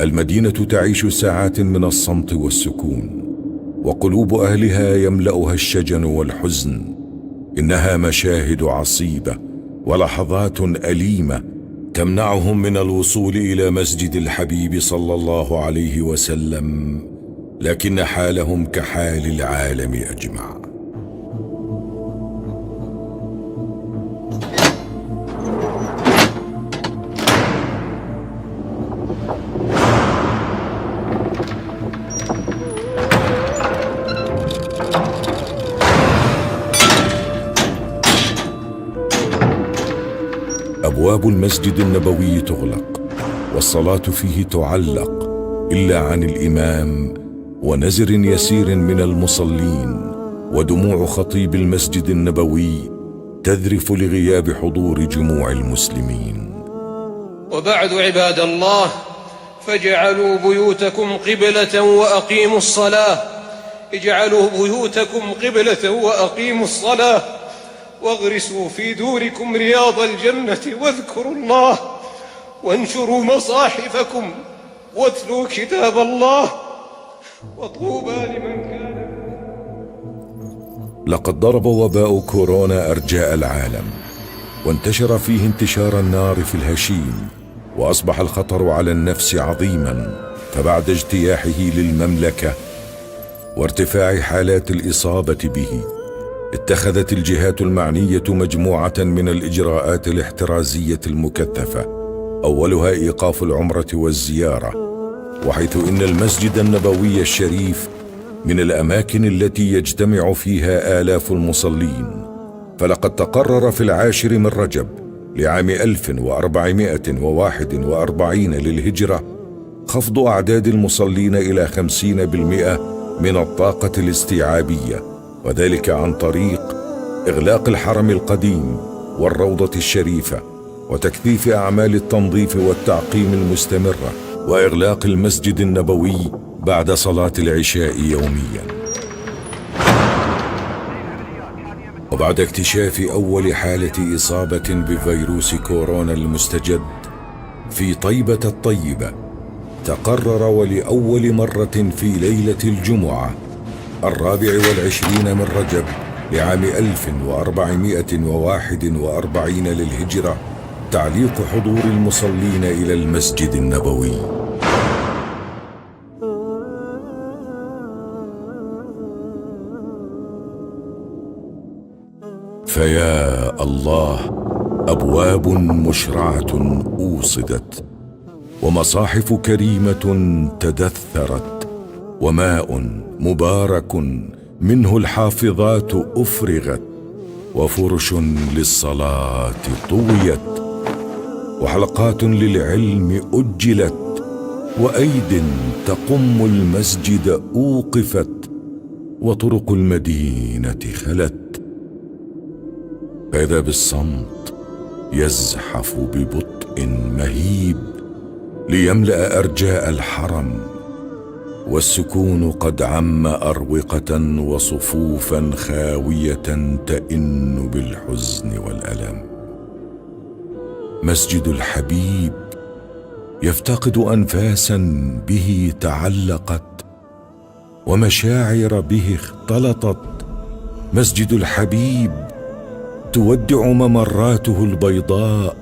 المدينة تعيش ساعات من الصمت والسكون، وقلوب أهلها يملأها الشجن والحزن. إنها مشاهد عصيبة ولحظات أليمة تمنعهم من الوصول إلى مسجد الحبيب صلى الله عليه وسلم، لكن حالهم كحال العالم أجمع. أبواب المسجد النبوي تغلق، والصلاة فيه تعلق إلا عن الإمام ونزر يسير من المصلين، ودموع خطيب المسجد النبوي تذرف لغياب حضور جموع المسلمين. وبعد عباد الله، فاجعلوا بيوتكم قبلة وأقيموا الصلاة. اجعلوا بيوتكم قبلة وأقيموا الصلاة، واغرسوا في دوركم رياض الجنة، واذكروا الله، وانشروا مصاحفكم، واتلوا كتاب الله، وطوبى لمن كان. لقد ضرب وباء كورونا أرجاء العالم، وانتشر فيه انتشار النار في الهشيم، وأصبح الخطر على النفس عظيما. فبعد اجتياحه للمملكة وارتفاع حالات الإصابة به، اتخذت الجهات المعنية مجموعة من الإجراءات الاحترازية المكثفة، أولها إيقاف العمرة والزيارة، وحيث إن المسجد النبوي الشريف من الأماكن التي يجتمع فيها آلاف المصلين. فلقد تقرر في 10 من رجب لعام 1441 للهجرة خفض أعداد المصلين إلى 50% من الطاقة الاستيعابية، وذلك عن طريق إغلاق الحرم القديم والروضة الشريفة، وتكثيف أعمال التنظيف والتعقيم المستمرة، وإغلاق المسجد النبوي بعد صلاة العشاء يوميا. وبعد اكتشاف أول حالة إصابة بفيروس كورونا المستجد في طيبة الطيبة، تقرر ولأول مرة في ليلة الجمعة 24 من رجب لعام 1441 للهجرة تعليق حضور المصلين إلى المسجد النبوي. فيا الله، أبواب مشرعة أوصدت، ومصاحف كريمة تدثرت، وماء مبارك منه الحافظات أفرغت، وفرش للصلاة طويت، وحلقات للعلم أجلت، وأيد تقم المسجد أوقفت، وطرق المدينة خلت. فإذا بالصمت يزحف ببطء مهيب ليملأ أرجاء الحرم، والسكون قد عم أروقة وصفوفا خاوية تئن بالحزن والألم. مسجد الحبيب يفتقد أنفاسا به تعلقت، ومشاعر به اختلطت. مسجد الحبيب تودع ممراته البيضاء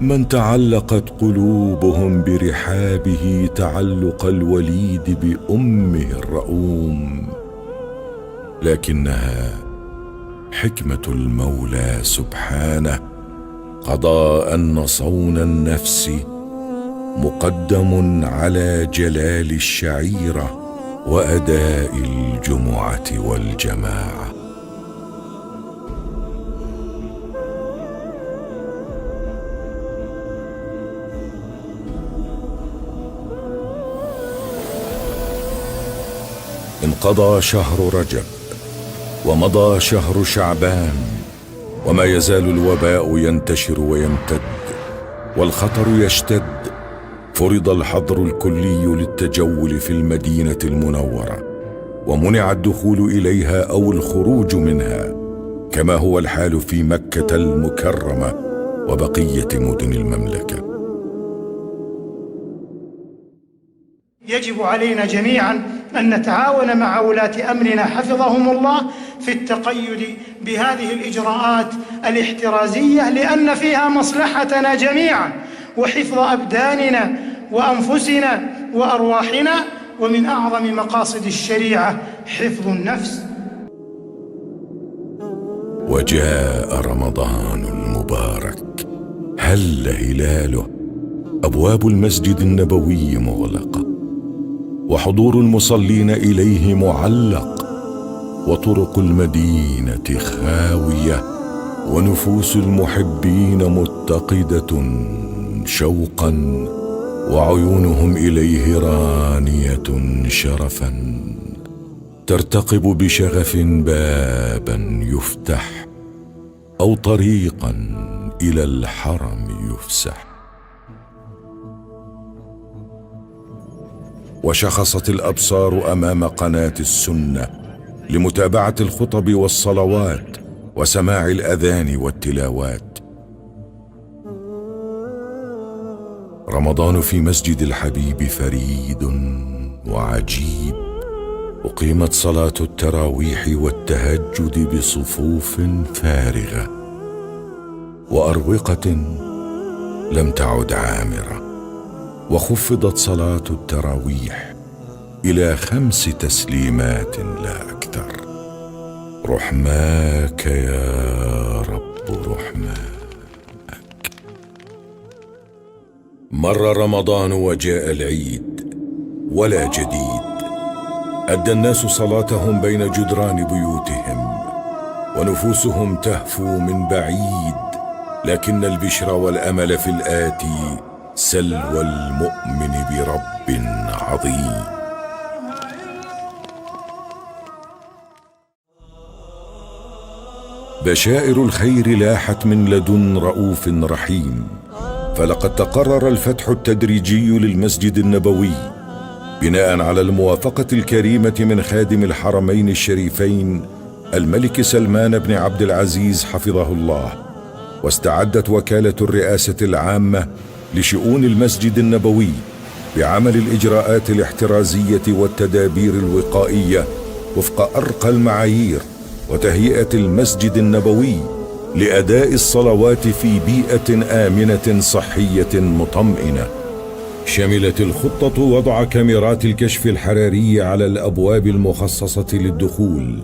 من تعلقت قلوبهم برحابه تعلق الوليد بأمه الرؤوم، لكنها حكمة المولى سبحانه قضى أن صون النفس مقدم على جلال الشعيرة وأداء الجمعة والجماعة. انقضى شهر رجب، ومضى شهر شعبان، وما يزال الوباء ينتشر ويمتد، والخطر يشتد. فرض الحظر الكلي للتجول في المدينة المنورة، ومنع الدخول إليها أو الخروج منها، كما هو الحال في مكة المكرمة وبقية مدن المملكة. يجب علينا جميعا أن نتعاون مع ولاة أمرنا حفظهم الله في التقيد بهذه الإجراءات الاحترازية، لأن فيها مصلحتنا جميعا وحفظ أبداننا وأنفسنا وأرواحنا، ومن أعظم مقاصد الشريعة حفظ النفس. وجاء رمضان المبارك، هل هلاله، أبواب المسجد النبوي مغلقة، وحضور المصلين إليه معلق، وطرق المدينة خاوية، ونفوس المحبين متقدة شوقا، وعيونهم إليه رانية شرفا، ترتقب بشغف بابا يفتح أو طريقا إلى الحرم يفسح. وشخصت الأبصار أمام قناة السنة لمتابعة الخطب والصلوات وسماع الأذان والتلاوات. رمضان في مسجد الحبيب فريد وعجيب، أقيمت صلاة التراويح والتهجد بصفوف فارغة وأروقة لم تعد عامرة، وخفضت صلاة التراويح إلى 5 تسليمات لا أكثر. رحماك يا رب رحماك. مر رمضان وجاء العيد ولا جديد. أدى الناس صلاتهم بين جدران بيوتهم ونفوسهم تهفو من بعيد، لكن البشر والأمل في الآتي سلوى المؤمن برب عظيم. بشائر الخير لاحت من لدن رؤوف رحيم، فلقد تقرر الفتح التدريجي للمسجد النبوي بناء على الموافقة الكريمة من خادم الحرمين الشريفين الملك سلمان بن عبد العزيز حفظه الله. واستعدت وكالة الرئاسة العامة لشؤون المسجد النبوي بعمل الإجراءات الاحترازية والتدابير الوقائية وفق أرقى المعايير، وتهيئة المسجد النبوي لأداء الصلوات في بيئة آمنة صحية مطمئنة. شملت الخطة وضع كاميرات الكشف الحراري على الأبواب المخصصة للدخول،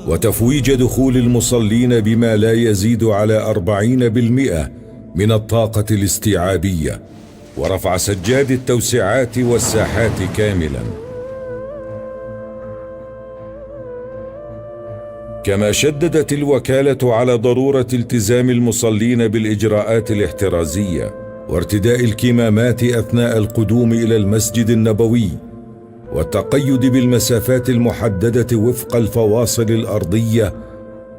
وتفويج دخول المصلين بما لا يزيد على 40% من الطاقة الاستيعابية، ورفع سجاد التوسعات والساحات كاملا. كما شددت الوكالة على ضرورة التزام المصلين بالإجراءات الاحترازية وارتداء الكمامات أثناء القدوم إلى المسجد النبوي، والتقيد بالمسافات المحددة وفق الفواصل الأرضية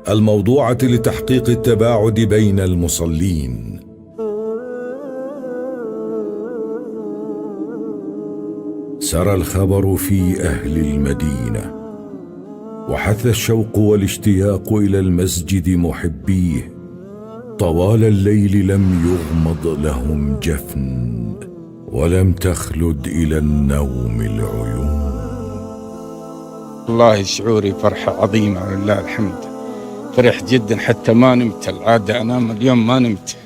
الموضوعة لتحقيق التباعد بين المصلين. سرى الخبر في أهل المدينة، وحث الشوق والاشتياق إلى المسجد محبيه. طوال الليل لم يغمض لهم جفن، ولم تخلد إلى النوم العيون. والله شعوري فرحة عظيمة ولله الحمد. فرح جدا حتى ما نمت، العادة أنام، اليوم ما نمت.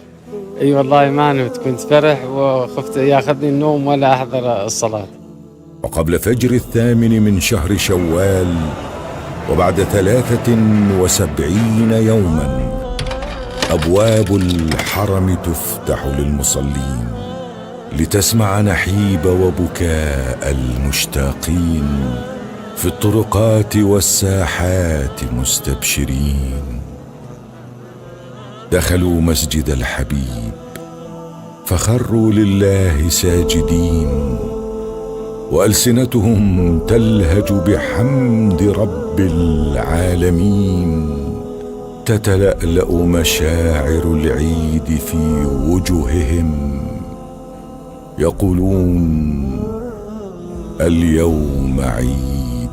اي والله ما نمت، كنت فرح وخفت ياخذني النوم ولا احضر الصلاة. وقبل فجر 8 من شهر شوال، وبعد 73 يوما، أبواب الحرم تفتح للمصلين لتسمع نحيب وبكاء المشتاقين في الطرقات والساحات مستبشرين. دخلوا مسجد الحبيب فخروا لله ساجدين، وألسنتهم تلهج بحمد رب العالمين. تتلألأ مشاعر العيد في وجوههم، يقولون اليوم عيد.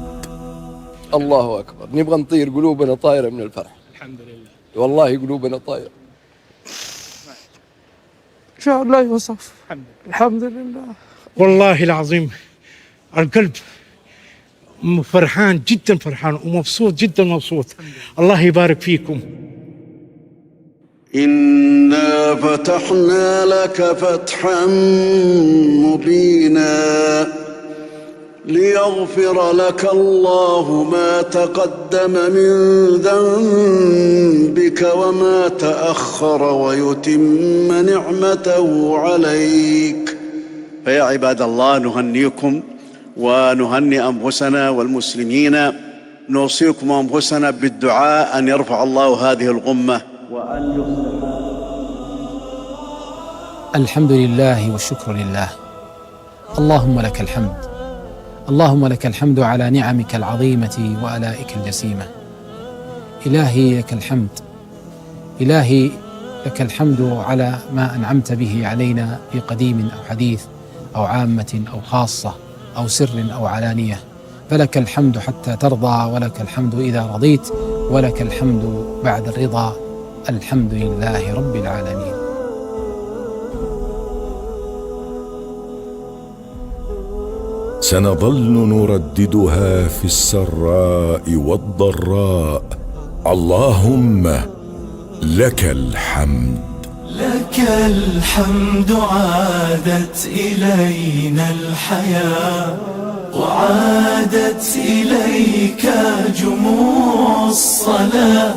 الله أكبر، نبغى نطير، قلوبنا طايرة من الفرح. الحمد لله والله قلوبنا طايرة. إن شاء الله يوصف. الحمد لله. والله العظيم القلب فرحان جدا، فرحان ومبسوط جدا مبسوط. الله يبارك فيكم. إنا فتحنا لك فتحا مبينا ليغفر لك الله ما تقدم من ذنبك وما تأخر ويتم نعمته عليك. فيا عباد الله، نهنيكم ونهني أنفسنا والمسلمين، نوصيكم أنفسنا بالدعاء أن يرفع الله هذه الغمة وأن يصلح. الحمد لله والشكر لله. اللهم لك الحمد، اللهم لك الحمد على نعمك العظيمة وآلائك الجسيمة. إلهي لك الحمد، إلهي لك الحمد على ما أنعمت به علينا في قديم أو حديث أو عامة أو خاصة أو سر أو علانية. فلك الحمد حتى ترضى، ولك الحمد إذا رضيت، ولك الحمد بعد الرضا. الحمد لله رب العالمين. سنظل نرددها في السراء والضراء. اللهم لك الحمد. لك الحمد، عادت إلينا الحياة وعادت إليك جموع الصلاة.